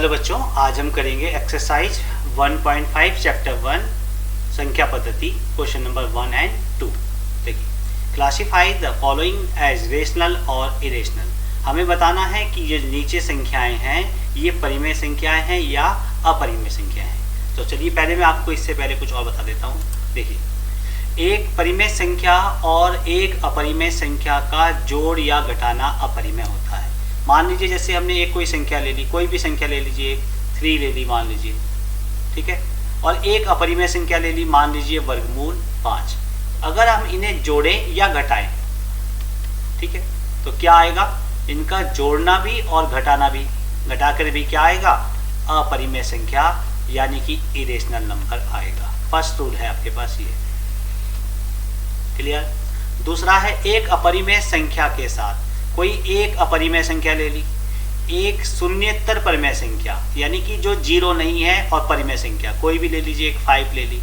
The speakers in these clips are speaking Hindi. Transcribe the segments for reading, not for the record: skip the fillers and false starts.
हेलो बच्चों, आज हम करेंगे एक्सरसाइज 1.5 चैप्टर 1 संख्या पद्धति क्वेश्चन नंबर 1 एंड 2। देखिए, classify the following as rational और इरेशनल। हमें बताना है कि ये नीचे संख्याएं हैं ये परिमेय संख्याएं हैं या अपरिमेय संख्याएं हैं। तो चलिए पहले मैं आपको इससे पहले कुछ और बता देता हूँ। देखिए, एक परिमेय संख्या और एक अपरिमेय संख्या का जोड़ या घटाना अपरिमेय होता है। मान लीजिए जैसे हमने एक कोई संख्या ले ली, कोई भी संख्या ले लीजिए, 3 ले ली मान लीजिए, ठीक है, और एक अपरिमेय संख्या ले ली मान लीजिए वर्गमूल 5। अगर हम इन्हें जोड़ें या घटाएं, ठीक है, तो क्या आएगा? इनका जोड़ना भी और घटाना भी, घटाकर भी क्या आएगा? अपरिमेय संख्या यानी कि इरेशनल नंबर आएगा। फर्स्ट रूल है आपके पास ये, क्लियर। दूसरा है एक अपरिमेय संख्या के साथ कोई एक अपरिमेय संख्या ले ली, एक शून्येतर परिमेय संख्या यानी कि जो जीरो नहीं है और परिमेय संख्या कोई भी ले लीजिए, एक 5 ले ली।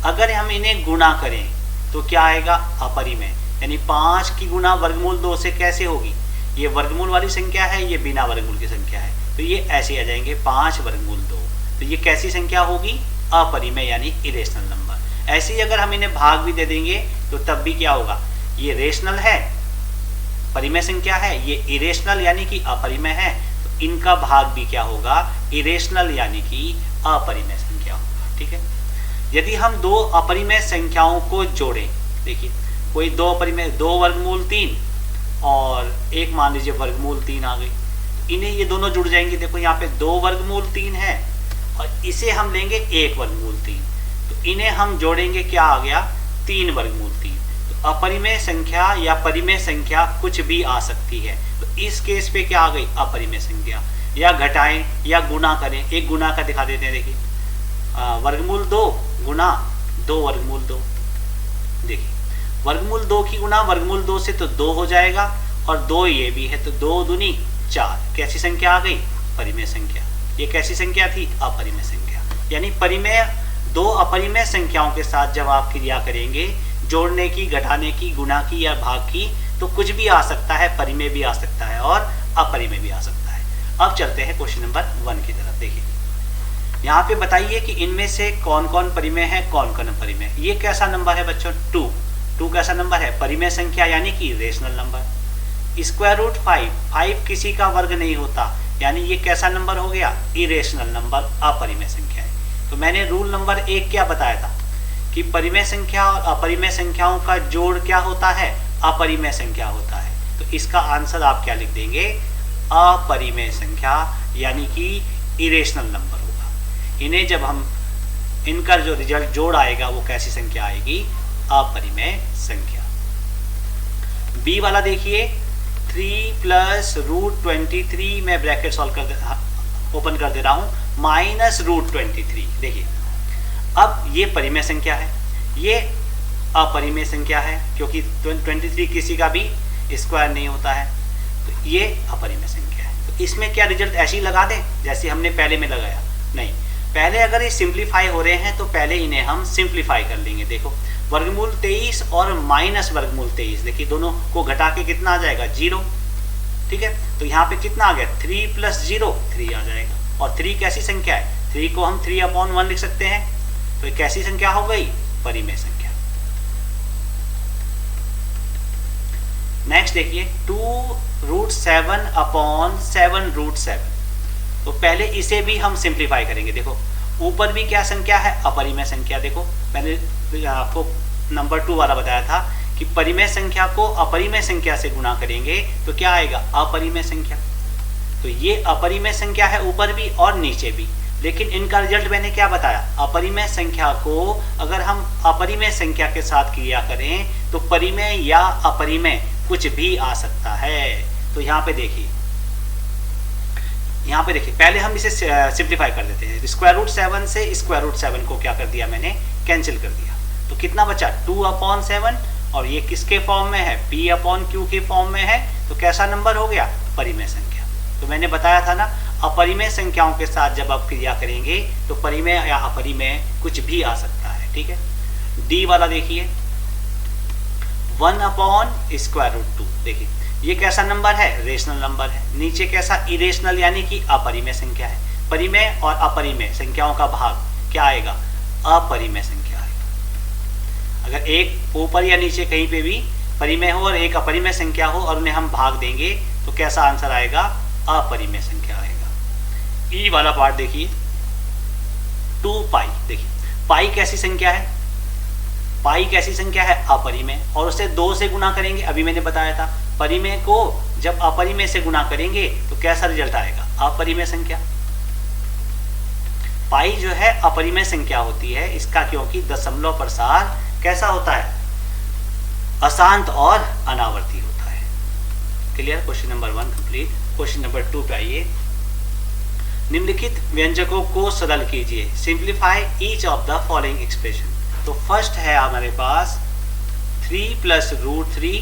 अगर हम इन्हें गुणा करें तो क्या आएगा? अपरिमेय, यानी 5 की गुणा वर्गमूल 2 से कैसे होगी? ये वर्गमूल वाली संख्या है, ये बिना वर्गमूल की संख्या है, तो ये ऐसे आ जाएंगे 5 वर्गमूल 2। तो ये कैसी संख्या होगी? अपरिमेय यानी इरेशनल नंबर। ऐसे ही अगर हम इन्हें भाग भी दे देंगे तो तब भी क्या होगा? ये रेशनल है, परिमेय संख्या है, ये इरेशनल यानी कि अपरिमेय है, तो इनका भाग भी क्या होगा? इरेशनल यानी कि अपरिमेय संख्या होगा, ठीक है। यदि हम दो अपरिमेय संख्याओं को जोड़ें, देखिए कोई दो अपरिमेय, 2 वर्गमूल 3 और एक मान लीजिए वर्गमूल 3 आ गई, इन्हें ये दोनों जुड़ जाएंगे। देखो यहाँ पे 2 वर्गमूल 3 है और इसे हम लेंगे 1 वर्गमूल 3, तो इन्हें हम जोड़ेंगे, क्या आ गया? 3 वर्गमूल 3। अपरिमेय संख्या या परिमेय संख्या कुछ भी आ सकती है, तो इस केस पे क्या आ गई? अपरिमेय संख्या। या घटाएं या गुणा करें, एक गुणा का दिखा देते हैं। देखिए, वर्गमूल 2 गुणा 2 वर्गमूल 2। देखिए, वर्गमूल 2 की गुणा वर्गमूल 2 से तो 2 हो जाएगा और 2 ये भी है, तो 2 दूनी 4। कैसी संख्या आ गई? परिमेय संख्या। ये कैसी संख्या थी? अपरिमेय संख्या। यानी परिमेय, 2 अपरिमेय संख्याओं के साथ जब आप क्रिया करेंगे, जोड़ने की, घटाने की, गुणा की या भाग की, तो कुछ भी आ सकता है, परिमेय भी आ सकता है और अपरिमेय भी आ सकता है। अब चलते हैं क्वेश्चन नंबर 1 की तरफ। देखिए, यहाँ पे बताइए कि इनमें से कौन कौन परिमेय है, कौन कौन अपरिमेय। ये कैसा नंबर है बच्चों? 2 कैसा नंबर है? परिमेय संख्या यानी कि रेशनल नंबर। स्क्वायर रूट 5 किसी का वर्ग नहीं होता, यानी ये कैसा नंबर हो गया? इरेशनल नंबर, अपरिमेय संख्या है। तो मैंने रूल नंबर 1 क्या बताया था कि परिमेय संख्या और अपरिमेय संख्याओं का जोड़ क्या होता है? अपरिमेय संख्या होता है। तो इसका आंसर आप क्या लिख देंगे? अपरिमेय संख्या यानी कि इरेशनल नंबर होगा। इन्हें जब हम, इनका जो रिजल्ट जोड़ आएगा वो कैसी संख्या आएगी? अपरिमेय संख्या। बी वाला देखिए, 3 + √23 में ब्रैकेट सॉल्व कर दे, ओपन कर दे रहा हूं, -√23। देखिए, अब ये परिमेय संख्या है, ये अपरिमेय संख्या है क्योंकि 23 किसी का भी स्क्वायर नहीं होता है, तो ये अपरिमेय संख्या है। तो इसमें क्या रिजल्ट ऐसे ही लगा दें जैसे हमने पहले में लगाया? नहीं, पहले अगर ये सिंप्लीफाई हो रहे हैं तो पहले इन्हें हम सिंप्लीफाई कर लेंगे। देखो, वर्गमूल 23 और माइनस वर्गमूल 23, देखिए दोनों को घटा के कितना आ जाएगा? 0, ठीक है। तो यहाँ पे कितना आ गया? 3 + 0 3 आ जाएगा। और 3 कैसी संख्या है? 3 को हम 3/1 लिख सकते हैं, तो ये कैसी संख्या हो गई? परिमेय संख्या। नेक्स्ट देखिए, 2√7/7√7। तो पहले इसे भी हम सिंप्लीफाई करेंगे। देखो, ऊपर भी क्या संख्या है? अपरिमेय संख्या। देखो, मैंने आपको नंबर 2 वाला बताया था कि परिमेय संख्या को अपरिमेय संख्या से गुणा करेंगे तो क्या आएगा? अपरिमेय संख्या। तो ये अपरिमेय संख्या है ऊपर भी और नीचे भी, लेकिन इनका रिजल्ट मैंने क्या बताया? अपरिमेय संख्या को अगर हम अपरिमेय संख्या के साथ क्रिया करें तो परिमेय या अपरिमेय कुछ भी आ सकता है। तो यहाँ पे देखिए, पहले हम इसे सिंप्लीफाई कर देते हैं। √7 से √7 को क्या कर दिया मैंने? कैंसिल कर दिया। तो कितना बचा? 2/7, और ये किसके फॉर्म में है? P/Q के फॉर्म में है, तो कैसा नंबर हो गया? परिमेय संख्या। तो मैंने बताया था ना, अपरिमेय संख्याओं के साथ जब आप क्रिया करेंगे तो परिमेय या अपरिमेय कुछ भी आ सकता है, ठीक है। डी वाला देखिए, 1/√2। देखिए, ये कैसा नंबर है? रेशनल नंबर है। नीचे कैसा? इरेशनल यानी कि अपरिमेय संख्या है। परिमेय और अपरिमेय संख्याओं का भाग क्या आएगा? अपरिमेय संख्या आएगा। अगर एक ऊपर या नीचे कहीं पे भी परिमेय हो और एक अपरिमेय संख्या हो और उन्हें हम भाग देंगे तो कैसा आंसर आएगा? अपरिमेय संख्या आएगा। ई वाला पार्ट देखिए, 2 पाई। देखिए पाई कैसी संख्या है? पाई कैसी संख्या है? अपरिमेय, और उसे 2 से गुना करेंगे। अभी मैंने बताया था परिमेय को जब अपरिमेय से गुना करेंगे तो कैसा रिजल्ट आएगा? अपरिमेय संख्या। पाई जो है अपरिमेय संख्या होती है इसका, क्योंकि दशमलव प्रसार कैसा होता है? अशांत और अनावर्ती होता है। Clear? Question number 1 complete. Question number 2 पे आइए। निम्नलिखित व्यंजकों को सरल कीजिए। Simplify each of the following expression. तो फर्स्ट है हमारे पास 3 + √3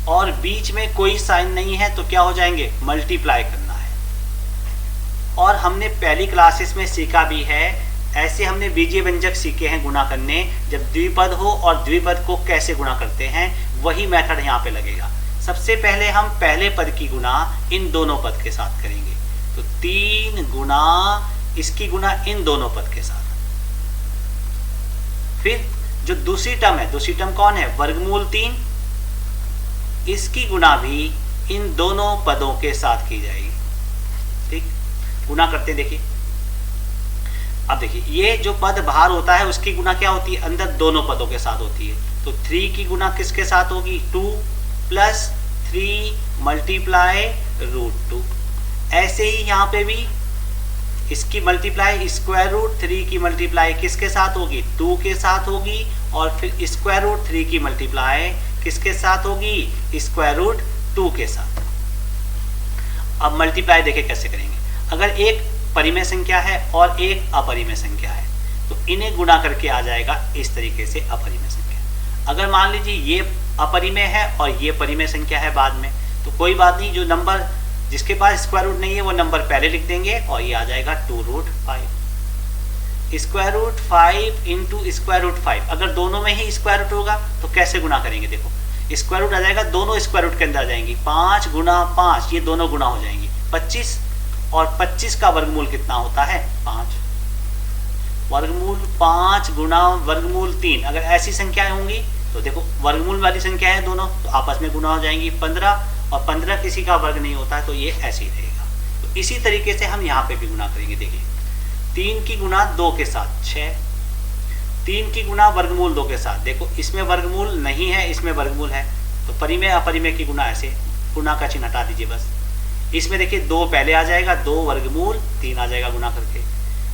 और बीच में कोई साइन नहीं है तो क्या हो जाएंगे? मल्टीप्लाई करना है। और हमने पहली क्लासेस में सीखा भी है, ऐसे हमने बीजीय व्यंजक सीखे हैं गुणा करने। जब द्विपद हो और द्विपद को कैसे गुणा करते हैं वही मेथड यहाँ पे लगेगा। सबसे पहले हम पहले पद की गुणा इन दोनों पद के साथ करेंगे, तो 3 गुना इसकी गुना इन दोनों पद के साथ। फिर जो दूसरी टर्म है, दूसरी टर्म कौन है? वर्गमूल 3, इसकी गुणा भी इन दोनों पदों के साथ की जाएगी। ठीक, गुणा करते देखिए। अब देखिए ये जो पद बाहर होता है उसकी गुणा क्या होती है? अंदर दोनों पदों के साथ होती है। तो 3 की गुणा किसके साथ होगी? 2 + 3 × √2। ऐसे ही यहाँ पे भी इसकी मल्टीप्लाई √3 की मल्टीप्लाई किसके साथ होगी? 2 के साथ होगी। और फिर √3 की मल्टीप्लाई किसके साथ होगी? √2 के साथ। अब मल्टीप्लाई देखें कैसे करेंगे। अगर एक परिमेय संख्या है और एक अपरिमेय संख्या है तो इन्हें गुणा करके आ जाएगा इस तरीके से अपरिमेय संख्या। अगर मान लीजिए ये अपरिमेय है और ये परिमेय संख्या है बाद में, तो कोई बात नहीं, जो नंबर जिसके पास स्क्वायर रूट नहीं है वो नंबर पहले लिख देंगे और ये आ जाएगा 2√5। √5 × √5। अगर दोनों में ही स्क्वायर रूट होगा तो कैसे गुणा करेंगे? देखो स्क्वायर रूट आ जाएगा, दोनों स्क्वायर रूट के अंदर आ जाएंगी। 5 × 5 ये दोनों गुणा हो जाएंगी 25, और 25 का वर्गमूल कितना होता है? 5। वर्गमूल 5 गुणा वर्गमूल 3। अगर ऐसी संख्याएं होंगी तो देखो वर्गमूल वाली संख्या है दोनों, तो आपस में गुणा हो जाएंगी 15, और 15 किसी का वर्ग नहीं होता है तो ये ऐसे ही रहेगा। तो इसी तरीके से हम यहाँ पे भी गुणा करेंगे। देखिए 3 की गुणा 2 के साथ 6, 3 की गुणा वर्गमूल 2 के साथ। देखो इसमें वर्गमूल नहीं है, इसमें वर्गमूल है, तो परिमेय अपरिमेय की गुणा ऐसे, गुणा का चिन्ह हटा दीजिए बस। इसमें देखिए 2 पहले आ जाएगा, 2 वर्गमूल 3 आ जाएगा गुणा करके।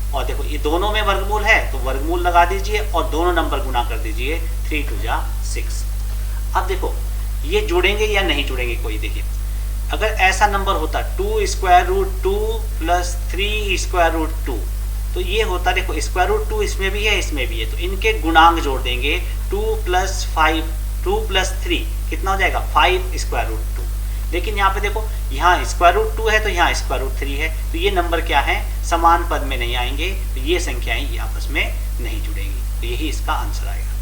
और देखो ये दोनों में वर्गमूल है तो वर्गमूल लगा दीजिए और दोनों नंबर गुणा कर दीजिए। 3 × 2 = 6। अब देखो ये जोड़ेंगे या नहीं जोड़ेंगे कोई? देखिए अगर ऐसा नंबर होता 2 √2 + 3 √2 तो ये होता, देखो √2 इसमें भी है इसमें भी है, तो इनके गुणांक जोड़ देंगे। 2 + 5 2 + 3 कितना हो जाएगा? 5 √2। लेकिन यहाँ पे देखो यहाँ √2 है तो यहाँ √3 है, तो ये नंबर क्या है? समान पद में नहीं आएंगे, तो ये संख्याएं ये आपस में नहीं जुड़ेंगी, तो यही इसका आंसर आएगा।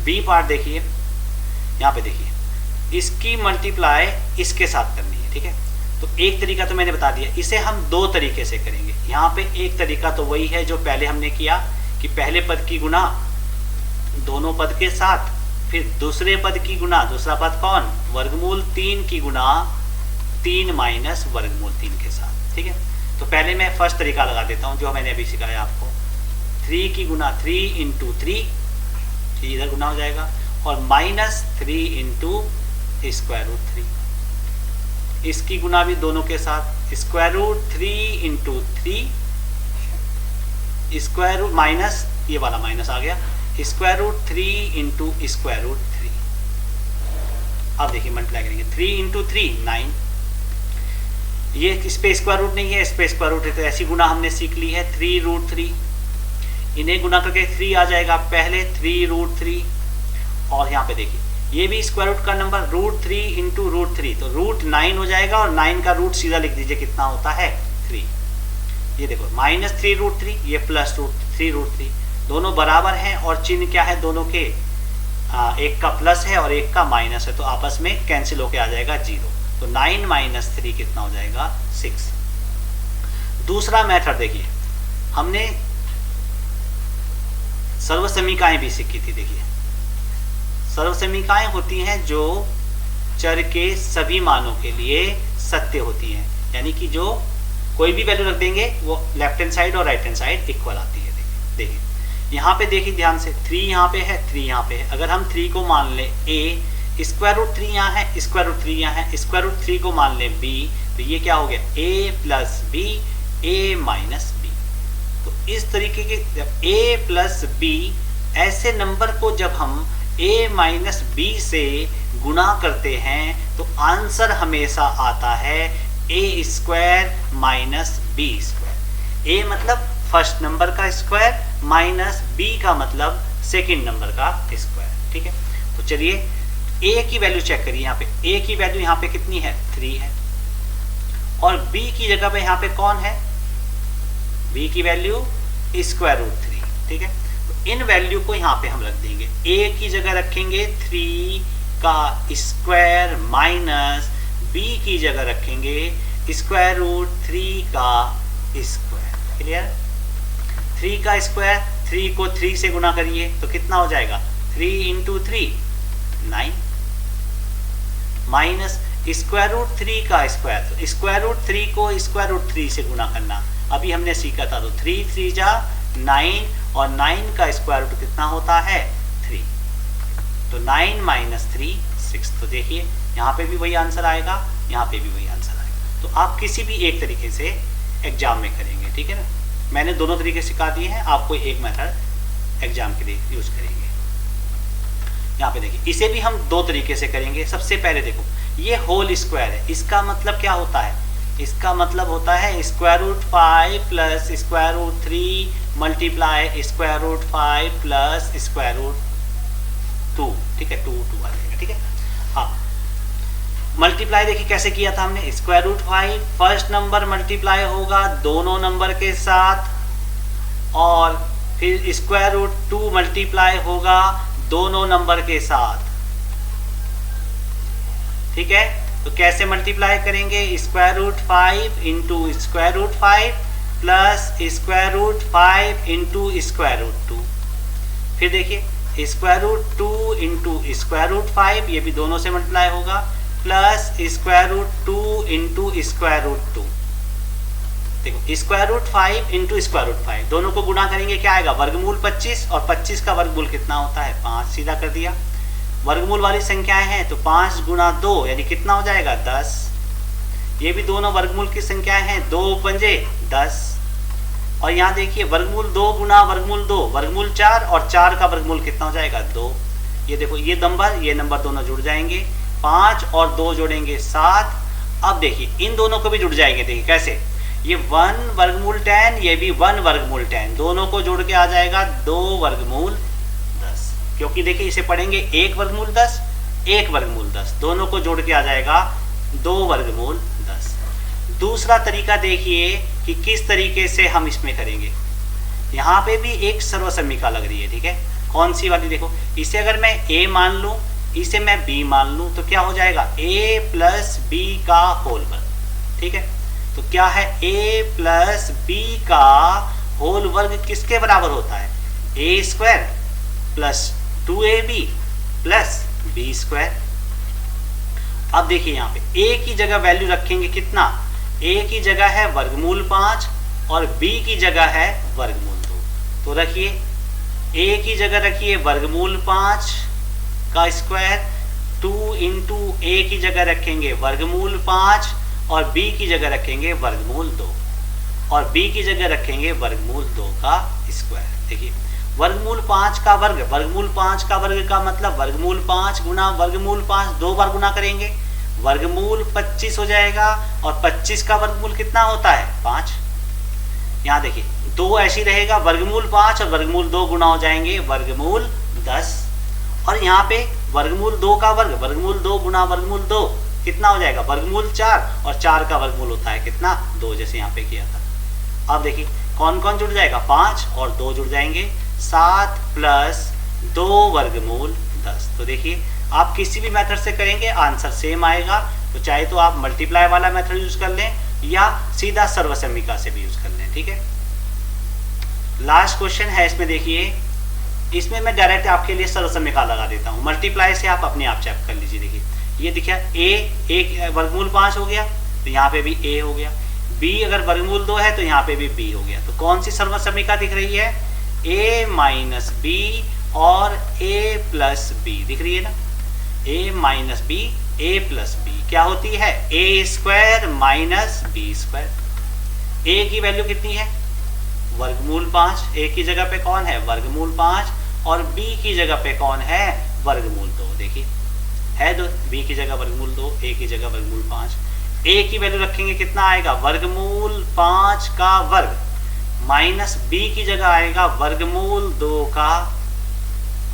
बी पार्ट देखिए, यहाँ पे देखिए इसकी मल्टीप्लाई इसके साथ करनी है। ठीक है, तो एक तरीका तो मैंने बता दिया, इसे हम 2 तरीके से करेंगे। यहाँ पे एक तरीका तो वही है जो पहले हमने किया कि पहले पद की गुणा दोनों पद के साथ, फिर दूसरे पद की गुणा, दूसरा पद कौन? वर्गमूल 3 की गुणा 3 - वर्गमूल 3 के साथ। ठीक है, तो पहले मैं फर्स्ट तरीका लगा देता हूँ जो मैंने अभी सिखाया आपको। 3 की गुणा 3 × 3, इधर गुणा हो जाएगा, और -3 × √3। इसकी गुणा भी दोनों के साथ, √3 × 3 स्क्वायर रूट माइनस, ये वाला माइनस आ गया, √3 × √3। अब देखिए मल्टीप्लाई करेंगे, 3 × 3 9। ये इस पे स्क्वायर रूट नहीं है, इस पे स्क्वायर रूट है, तो ऐसी गुणा हमने सीख ली है। 3√3 इन्हें गुणा करके 3 आ जाएगा पहले, 3√3। और यहाँ पे देखिए ये भी स्क्वायर रूट का नंबर, √3 × √3, तो √9 हो जाएगा, और 9 का रूट सीधा लिख दीजिए कितना होता है? 3। ये देखो -3√3, ये +3√3, दोनों बराबर हैं और चिन्ह क्या है दोनों के? एक का प्लस है और एक का माइनस है, तो आपस में कैंसिल होके आ जाएगा 0। तो 9 माइनस 3 कितना हो जाएगा 6। दूसरा मेथड देखिए, हमने सर्वसमीकाएं भी सीखी थी। देखिए सर्वसमीकाएं होती हैं जो चर के सभी मानों के लिए सत्य होती हैं, यानी कि जो कोई भी वैल्यू रख देंगे वो लेफ्ट हैंड साइड और राइट हैंड साइड इक्वल आती है। देखिए यहाँ पे देखिए ध्यान से, 3 यहाँ पे है, 3 यहाँ पे है। अगर हम 3 को मान लें a, स्क्वायर रूट 3 यहाँ है, स्क्वायर रूट 3 यहाँ है, स्क्वायर रूट 3 को मान लें b, तो ये क्या हो गया a plus b, a minus b। तो इस तरीके के जब a प्लस b ऐसे नंबर को जब हम a माइनस b से गुणा करते हैं तो आंसर हमेशा आता है a square minus b square. a मतलब फर्स्ट नंबर का स्क्वायर माइनस b का मतलब सेकंड नंबर का स्क्वायर। ठीक है, तो चलिए a की वैल्यू चेक करिए। यहाँ पे a की वैल्यू यहाँ पे कितनी है 3 है, और b की जगह पे यहाँ पे कौन है, b की वैल्यू स्क्वायर रूट 3। ठीक है, तो इन वैल्यू को यहाँ पे हम रख देंगे। a की जगह रखेंगे 3 का स्क्वायर माइनस b की जगह रखेंगे स्क्वायर रूट 3 का स्क्वायर। क्लियर, 3 का स्क्वायर, 3 को 3 से गुना करिए तो कितना हो जाएगा 3 इंटू 3 9 माइनस स्क्वायर रूट 3 का स्क्वायर, तो स्क्वायर रूट 3 को स्क्वायर रूट 3 से गुना करना अभी हमने सीखा था। तो 3 3 जा 9 और 9 का स्क्वायर रूट कितना होता है 3, तो 9 माइनस 3 6। तो देखिए यहाँ पे भी वही आंसर आएगा, यहाँ पे भी वही आंसर आएगा। तो आप किसी भी एक तरीके से एग्जाम में करेंगे। ठीक है ना, मैंने दोनों तरीके सिखा दिए हैं, आपको एक मेथड एग्जाम के लिए यूज करेंगे। यहाँ पे देखिए इसे भी हम दो तरीके से करेंगे। सबसे पहले देखो ये होल स्क्वायर है, इसका मतलब क्या होता है, इसका मतलब होता है square root 5 plus square root 3 multiply square root 5 plus square root 2। ठीक है, 2 2 आ जाएगा। ठीक है, हाँ मल्टीप्लाई देखिए कैसे किया था हमने, square root 5 first number multiply होगा दोनों नंबर के साथ, और फिर स्क्वायर रूट 2 मल्टीप्लाई होगा दोनों नंबर के साथ। ठीक है, तो कैसे मल्टीप्लाई करेंगे, square root 5 into square root 5 plus square root 5 into square root 2। फिर देखिए square root 2 into square root 5, ये भी दोनों से मल्टीप्लाई होगा, plus square root 2 into square root 2। देखो square root 5 into square root 5 दोनों को गुणा करेंगे क्या आएगा वर्गमूल 25, और 25 का वर्गमूल कितना होता है 5, सीधा कर दिया। वर्गमूल वाली संख्याएं हैं तो 5 गुणा 2 यानी कितना हो जाएगा 10। ये भी दोनों वर्गमूल की संख्याएं हैं, 2 पंजे 10, और यहाँ देखिए वर्गमूल 2 गुणा वर्गमूल 2 वर्गमूल 4, और 4 का वर्गमूल कितना हो जाएगा 2। ये देखो ये नंबर दोनों जुड़ जाएंगे, 5 और 2 जोड़ेंगे 7। अब देखिए इन दोनों को भी जुड़ जाएंगे, देखिए कैसे, ये 1 वर्गमूल 10, ये भी 1 वर्गमूल 10, दोनों को जोड़ के आ जाएगा 2 वर्गमूल 10, क्योंकि देखिए इसे पढ़ेंगे 1 वर्गमूल 10 1 वर्गमूल 10, दोनों को जोड़ के आ जाएगा 2 वर्गमूल 10। दूसरा तरीका देखिए कि किस तरीके से हम इसमें करेंगे। यहाँ पे भी एक सर्वसमीका लग रही है, ठीक है, कौन सी वाली, देखो इसे अगर मैं a मान लूँ, इसे मैं b मान लूँ, तो क्या हो जाएगा a प्लस b का होल वर्ग। ठीक है, तो क्या है a प्लस b का होल वर्ग किसके बराबर होता है, a square plus 2ab plus b square. अब देखिए यहाँ पे a की जगह वैल्यू रखेंगे कितना, a की जगह है वर्गमूल 5 और b की जगह है वर्गमूल 2। तो रखिए a की जगह रखिए वर्गमूल 5 का स्क्वायर, 2 इंटू a की जगह रखेंगे वर्गमूल 5 और b की जगह रखेंगे वर्गमूल 2, और b की जगह रखेंगे वर्गमूल 2 का स्क्वायर। देखिए वर्गमूल 5 का वर्ग, वर्गमूल 5 का वर्ग का मतलब वर्गमूल 5 गुना वर्गमूल 5 दो बार गुना करेंगे, वर्गमूल 25 हो जाएगा, और 25 का वर्गमूल कितना होता है 5। यहाँ देखिए 2 ऐसी रहेगा, वर्गमूल 5 और वर्गमूल 2 गुना हो जाएंगे वर्गमूल 10, और यहाँ पे वर्गमूल 2 का वर्ग, वर्गमूल 2 गुना वर्गमूल 2 कितना हो जाएगा वर्गमूल 4, और 4 का वर्गमूल होता है कितना 2, जैसे यहाँ पे किया था। अब देखिए कौन कौन जुड़ जाएगा, 5 और 2 जुड़ जाएंगे, 7 प्लस 2 वर्गमूल 10। तो देखिए आप किसी भी मेथड से करेंगे आंसर सेम आएगा। तो चाहे तो आप मल्टीप्लाई वाला मेथड यूज कर लें या सीधा सर्वसम्मिका से भी यूज कर लें, ठीक है। लास्ट क्वेश्चन है इसमें, देखिए इसमें मैं डायरेक्ट आपके लिए सर्वसम्मिका लगा देता हूँ, मल्टीप्लाई से आप अपने आप चेक कर लीजिए। देखिए ये दिखा a वर्गमूल 5 हो गया, तो यहाँ पे भी a हो गया। b अगर वर्गमूल 2 है तो यहाँ पे भी b हो गया। तो कौन सी सर्वसम्मिका दिख रही है? a माइनस b और a प्लस b दिख रही है ना। a minus b a plus b क्या होती है? a square minus b square. a की वैल्यू कितनी है? वर्गमूल 5। a की जगह पे कौन है? वर्गमूल 5। और b की जगह पे कौन है? वर्गमूल 2। देखिए है दो, b की जगह वर्गमूल 2, a की जगह वर्गमूल 5। a की वैल्यू रखेंगे कितना आएगा? वर्गमूल 5 का वर्ग माइनस b की जगह आएगा वर्गमूल 2 का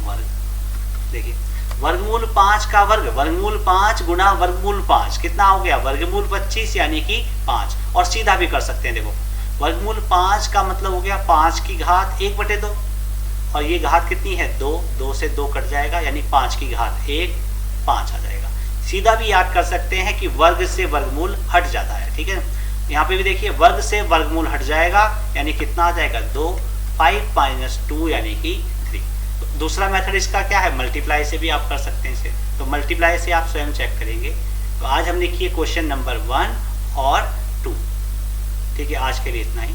वर्ग। देखिए वर्गमूल 5 का वर्ग, वर्गमूल 5 गुना वर्गमूल 5 कितना हो गया? वर्गमूल 25 यानी कि 5। और सीधा भी कर सकते हैं। देखो वर्गमूल 5 का मतलब हो गया 5 की घात 1/2 और ये घात कितनी है? 2, 2 से 2 कट जाएगा यानी 5 की घात 1, 5 आ जाएगा। सीधा भी याद कर सकते हैं कि वर्ग से वर्गमूल हट जाता है, ठीक है। यहाँ पे भी देखिए वर्ग से वर्गमूल हट जाएगा यानी कितना आ जाएगा? 2, 5 माइनस 2 यानी कि 3। तो दूसरा मेथड इसका क्या है? मल्टीप्लाई से भी आप कर सकते हैं इसे। तो मल्टीप्लाई से आप स्वयं चेक करेंगे। तो आज हमने किए क्वेश्चन नंबर 1 और 2, ठीक है। आज के लिए इतना ही।